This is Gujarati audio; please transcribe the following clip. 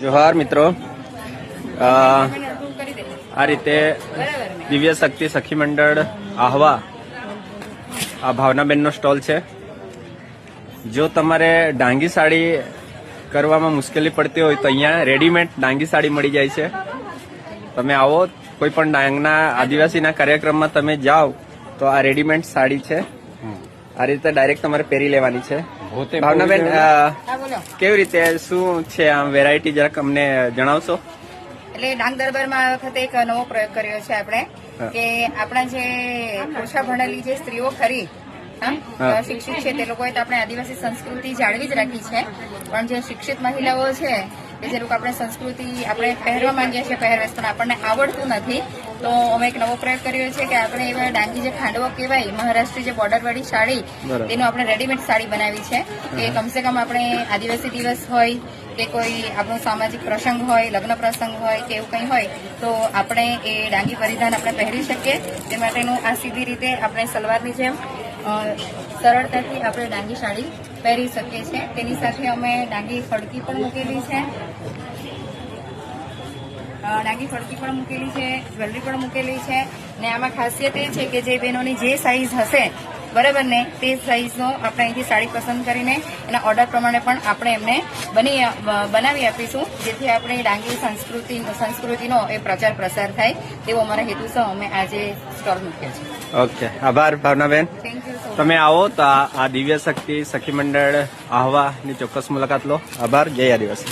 જોહાર મિત્રો, આ રીતે દિવ્ય શક્તિ સખી મંડળ આહવા આ ભાવનાબેનનો સ્ટોલ છે. જો તમારે ડાંગી સાડી કરવામાં મુશ્કેલી પડતી હોય તો અહીંયા રેડીમેડ ડાંગી સાડી મળી જાય છે. તમે આવો, કોઈ પણ ડાંગના આદિવાસીના કાર્યક્રમમાં તમે જાઓ તો આ રેડીમેડ સાડી છે. આ રીતે ડાયરેક્ટ તમારે પહેરી લેવાની છે. ભાવનાબેન, કેવી રીતે શું છે આ વેરાયટી જરાક અમને જણાવશો? એટલે ડાંગ દરબારમાં આ વખતે એક નવો પ્રયોગ કર્યો છે આપણે, કે આપણા જે ઓછા ભણેલી જે સ્ત્રીઓ ખરી શિક્ષિત છે તે લોકોએ તો આપણે આદિવાસી સંસ્કૃતિ જાળવી જ રાખી છે, પણ જે શિક્ષિત મહિલાઓ છે કે જે લોકો આપણે સંસ્કૃતિ આપણે પહેરવા માંગીએ છીએ પહેરવેશ પણ આપણને આવડતું નથી, તો અમે એક નવો પ્રયોગ કર્યો છે કે આપણે એવા ડાંગી જે ખાંડવો કહેવાય મહારાષ્ટ્રી જે બોર્ડર વાળી સાડી તેનું આપણે રેડીમેડ સાડી બનાવી છે કે કમસે કમ આપણે આદિવાસી દિવસ હોય કે કોઈ આપણો સામાજિક પ્રસંગ હોય, લગ્ન પ્રસંગ હોય કે એવું કંઈ હોય તો આપણે એ ડાંગી પરિધાન આપણે પહેરી શકીએ. તે માટેનું આ સીધી રીતે આપણે સલવારની જેમ સરળતાથી આપણે ડાંગી સાડી પહેરી શકીએ છીએ. તેની સાથે અમે ડાંગી ફડકી પણ મૂકેલી છે, જ્વેલરી પણ મૂકેલી છે. ને આમાં ખાસિયત એ છે કે જે બહેનોની જે સાઈઝ હશે બરાબર ને તે સાઈઝનો આપણે અહીંથી સાડી પસંદ કરીને એના ઓર્ડર પ્રમાણે પણ આપણે એમને બનાવી આપીશું, જેથી આપણે ડાંગી સંસ્કૃતિનો એ પ્રચાર પ્રસાર થાય તેવો અમારા હેતુસર અમે આજે સ્ટોલ મૂક્યો છે. ઓકે, આભાર Bhavnaben. Thank you so much. તમે આવો તો આ દિવ્ય શક્તિ સખી મંડળ આહવાની ચોક્કસ મુલાકાત લો. આભાર. જય આદિવાસી.